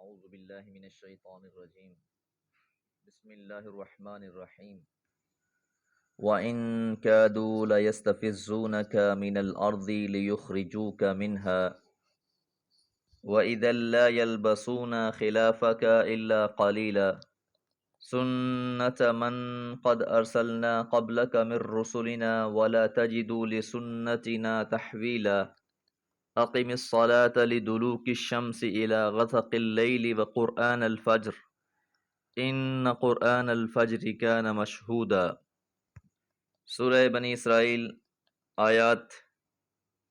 اعوذ باللہ من الشیطان الرجیم بسم اللہ الرحمن الرحیم وَإِن كَادُوا لَيَسْتَفِزُّونَكَ مِنَ الْأَرْضِ لِيُخْرِجُوكَ مِنْهَا وَإِذًا لَا يَلْبَسُونَ خِلَافَكَ إِلَّا قَلِيلًا سُنَّةَ مَنْ قَدْ أَرْسَلْنَا قَبْلَكَ مِنْ رُسُلِنَا وَلَا تَجِدُ لِسُنَّتِنَا تَحْوِيلًا أقم الصلاة لدلوك الشمس إلى غسق الليل وقرآن الفجر إن قرآن الفجر كان مشهودا۔ سورہ بنی اسرائیل آیات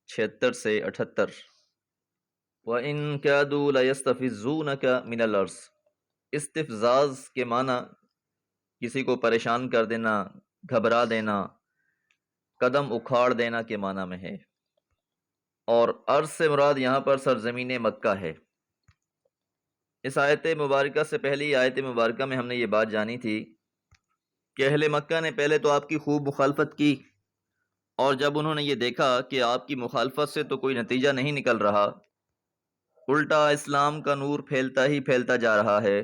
76 سے 78۔ وَإِن كَادُوا لَيَسْتَفِزُّونَكَ مِنَ الْأَرْضِ، استفزاز کے معنی کسی کو پریشان کر دینا، گھبرا دینا، قدم اکھاڑ دینا کے معنی میں ہے، اور ارض سے مراد یہاں پر سرزمین مکہ ہے۔ اس آیت مبارکہ سے پہلی آیت مبارکہ میں ہم نے یہ بات جانی تھی کہ اہل مکہ نے پہلے تو آپ کی خوب مخالفت کی، اور جب انہوں نے یہ دیکھا کہ آپ کی مخالفت سے تو کوئی نتیجہ نہیں نکل رہا، الٹا اسلام کا نور پھیلتا ہی پھیلتا جا رہا ہے،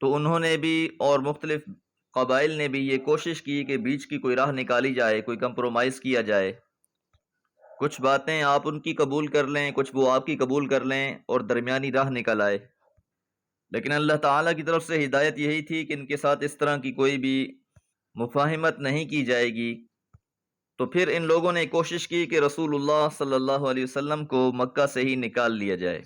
تو انہوں نے بھی اور مختلف قبائل نے بھی یہ کوشش کی کہ بیچ کی کوئی راہ نکالی جائے، کوئی کمپرومائز کیا جائے، کچھ باتیں آپ ان کی قبول کر لیں، کچھ وہ آپ کی قبول کر لیں، اور درمیانی راہ نکل آئے۔ لیکن اللہ تعالیٰ کی طرف سے ہدایت یہی تھی کہ ان کے ساتھ اس طرح کی کوئی بھی مفاہمت نہیں کی جائے گی۔ تو پھر ان لوگوں نے کوشش کی کہ رسول اللہ صلی اللہ علیہ وسلم کو مکہ سے ہی نکال لیا جائے،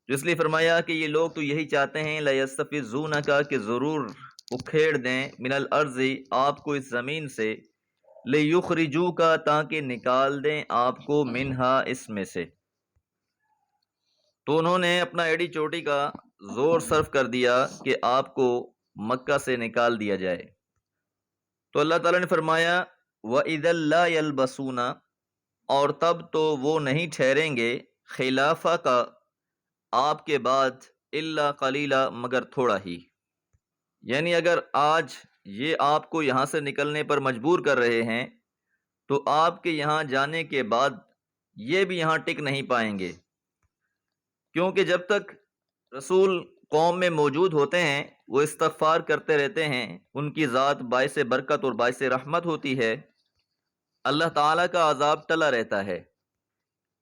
اس لیے فرمایا کہ یہ لوگ تو یہی چاہتے ہیں لَيَسْتَفِزُّونَكَ کہ ضرور اکھیڑ دیں من الارض آپ کو اس زمین سے، لِيُخْرِجُوكَ تاکہ نکال دیں آپ کو منہا اس میں سے۔ تو انہوں نے اپنا ایڑی چوٹی کا زور صرف کر دیا کہ آپ کو مکہ سے نکال دیا جائے۔ تو اللہ تعالیٰ نے فرمایا وَإِذًا لَا يَلْبَسُونَ، اور تب تو وہ نہیں ٹھہریں گے خلافہ کا آپ کے بعد، الا قلیلا مگر تھوڑا ہی، یعنی اگر آج یہ آپ کو یہاں سے نکلنے پر مجبور کر رہے ہیں تو آپ کے یہاں جانے کے بعد یہ بھی یہاں ٹک نہیں پائیں گے، کیونکہ جب تک رسول قوم میں موجود ہوتے ہیں وہ استغفار کرتے رہتے ہیں، ان کی ذات باعث برکت اور باعث رحمت ہوتی ہے، اللہ تعالیٰ کا عذاب ٹلا رہتا ہے۔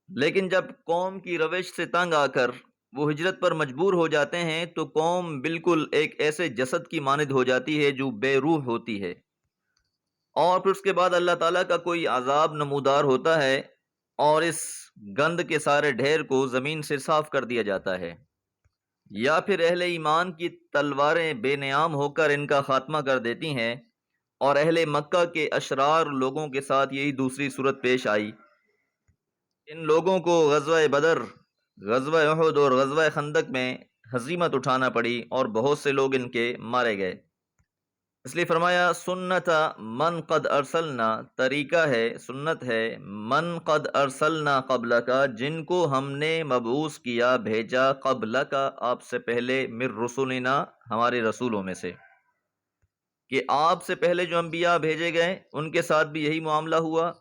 لیکن جب قوم کی روش سے تنگ آ کر وہ ہجرت پر مجبور ہو جاتے ہیں تو قوم بالکل ایک ایسے جسد کی مانند ہو جاتی ہے جو بے روح ہوتی ہے، اور پھر اس کے بعد اللہ تعالیٰ کا کوئی عذاب نمودار ہوتا ہے اور اس گند کے سارے ڈھیر کو زمین سے صاف کر دیا جاتا ہے، یا پھر اہل ایمان کی تلواریں بے نیام ہو کر ان کا خاتمہ کر دیتی ہیں، اور اہل مکہ کے اشرار لوگوں کے ساتھ یہی دوسری صورت پیش آئی۔ ان لوگوں کو غزوہ بدر، غزوہ احد اور غزوہ خندق میں ہزیمت اٹھانا پڑی اور بہت سے لوگ ان کے مارے گئے، اس لیے فرمایا سنت من قد ارسلنا، طریقہ ہے، سنت ہے من قد ارسلنا قبل کا، جن کو ہم نے مبعوث کیا، بھیجا، قبل کا آپ سے پہلے، من رسولنا ہمارے رسولوں میں سے، کہ آپ سے پہلے جو انبیاء بھیجے گئے ان کے ساتھ بھی یہی معاملہ ہوا،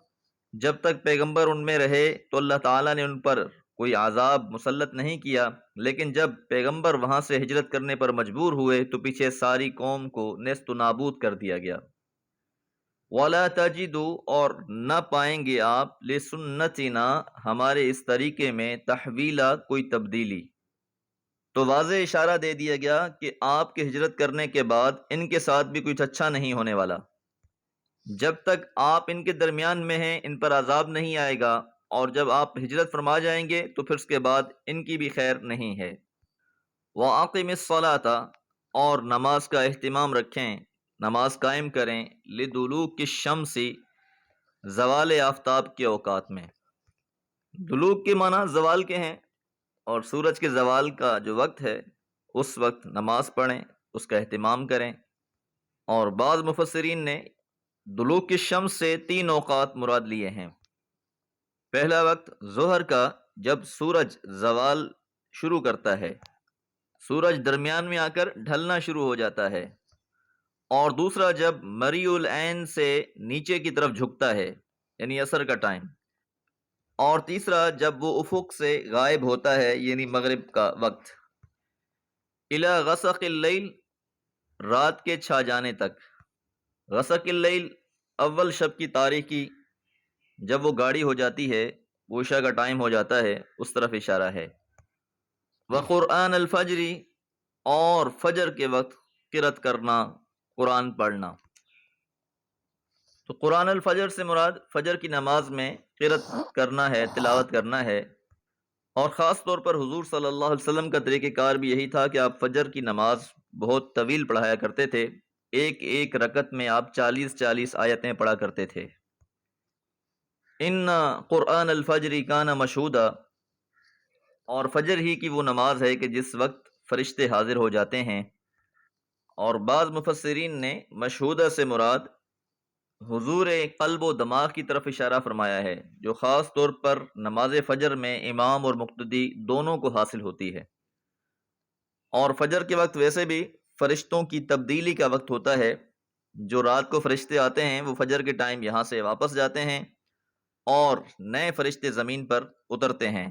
جب تک پیغمبر ان میں رہے تو اللہ تعالیٰ نے ان پر کوئی عذاب مسلط نہیں کیا، لیکن جب پیغمبر وہاں سے ہجرت کرنے پر مجبور ہوئے تو پیچھے ساری قوم کو نیست و نابود کر دیا گیا۔ وَلَا تَجِدُوا، اور نہ پائیں گے آپ، لِسُنَّتِنَا ہمارے اس طریقے میں، تحویلا کوئی تبدیلی۔ تو واضح اشارہ دے دیا گیا کہ آپ کے ہجرت کرنے کے بعد ان کے ساتھ بھی کچھ اچھا نہیں ہونے والا، جب تک آپ ان کے درمیان میں ہیں ان پر عذاب نہیں آئے گا، اور جب آپ ہجرت فرما جائیں گے تو پھر اس کے بعد ان کی بھی خیر نہیں ہے۔ وَأَقِمِ الصَّلَاةَ، اور نماز کا اہتمام رکھیں، نماز قائم کریں، لِدُلُوكِ الشَّمْسِ زوال آفتاب کے اوقات میں۔ دلوک کے معنی زوال کے ہیں، اور سورج کے زوال کا جو وقت ہے اس وقت نماز پڑھیں، اس کا اہتمام کریں، اور بعض مفسرین نے دلوک الشمس سے 3 اوقات مراد لیے ہیں۔ پہلا وقت ظہر کا، جب سورج زوال شروع کرتا ہے، سورج درمیان میں آ کر ڈھلنا شروع ہو جاتا ہے، اور دوسرا جب مریء العین سے نیچے کی طرف جھکتا ہے، یعنی عصر کا ٹائم، اور تیسرا جب وہ افق سے غائب ہوتا ہے، یعنی مغرب کا وقت۔ الی غسق اللیل، رات کے چھا جانے تک۔ غسق اللیل اول شب کی تاریکی، جب وہ گاڑی ہو جاتی ہے، وہ عشاء کا ٹائم ہو جاتا ہے، اس طرف اشارہ ہے۔ وقرآن الفجر، اور فجر کے وقت قرأت کرنا، قرآن پڑھنا۔ تو قرآن الفجر سے مراد فجر کی نماز میں قرأت کرنا ہے، تلاوت کرنا ہے۔ اور خاص طور پر حضور صلی اللہ علیہ وسلم کا طریقہ کار بھی یہی تھا کہ آپ فجر کی نماز بہت طویل پڑھایا کرتے تھے، ایک ایک رکعت میں آپ 40 آیتیں پڑھا کرتے تھے۔ ان قرآن الفجر کان مشہودا، اور فجر ہی کی وہ نماز ہے کہ جس وقت فرشتے حاضر ہو جاتے ہیں۔ اور بعض مفسرین نے مشہودہ سے مراد حضور قلب و دماغ کی طرف اشارہ فرمایا ہے، جو خاص طور پر نماز فجر میں امام اور مقتدی دونوں کو حاصل ہوتی ہے۔ اور فجر کے وقت ویسے بھی فرشتوں کی تبدیلی کا وقت ہوتا ہے، جو رات کو فرشتے آتے ہیں وہ فجر کے ٹائم یہاں سے واپس جاتے ہیں اور نئے فرشتے زمین پر اترتے ہیں۔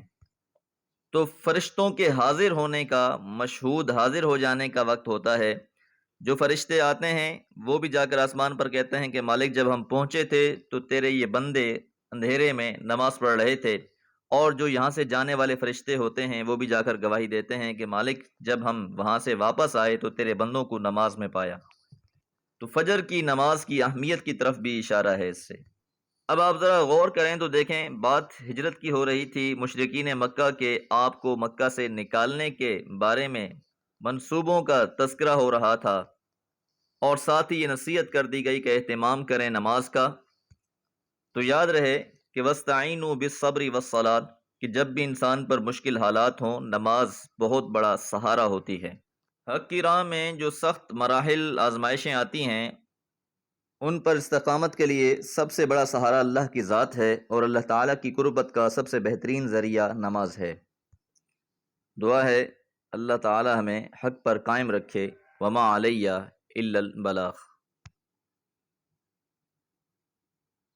تو فرشتوں کے حاضر ہونے کا، مشہود حاضر ہو جانے کا وقت ہوتا ہے۔ جو فرشتے آتے ہیں وہ بھی جا کر آسمان پر کہتے ہیں کہ مالک جب ہم پہنچے تھے تو تیرے یہ بندے اندھیرے میں نماز پڑھ رہے تھے، اور جو یہاں سے جانے والے فرشتے ہوتے ہیں وہ بھی جا کر گواہی دیتے ہیں کہ مالک جب ہم وہاں سے واپس آئے تو تیرے بندوں کو نماز میں پایا۔ تو فجر کی نماز کی اہمیت کی طرف بھی اشارہ ہے اس سے۔ اب آپ ذرا غور کریں تو دیکھیں، بات ہجرت کی ہو رہی تھی، مشرکین مکہ کے آپ کو مکہ سے نکالنے کے بارے میں منصوبوں کا تذکرہ ہو رہا تھا، اور ساتھ ہی یہ نصیحت کر دی گئی کہ اہتمام کریں نماز کا۔ تو یاد رہے کہ وَاسْتَعِینُوا بِالصَّبْرِ وَالصَّلَاةِ، کہ جب بھی انسان پر مشکل حالات ہوں، نماز بہت بڑا سہارا ہوتی ہے۔ حق کی راہ میں جو سخت مراحل، آزمائشیں آتی ہیں، ان پر استقامت کے لیے سب سے بڑا سہارا اللہ کی ذات ہے، اور اللہ تعالیٰ کی قربت کا سب سے بہترین ذریعہ نماز ہے۔ دعا ہے اللہ تعالیٰ ہمیں حق پر قائم رکھے۔ وما علیہ الا البلاغ۔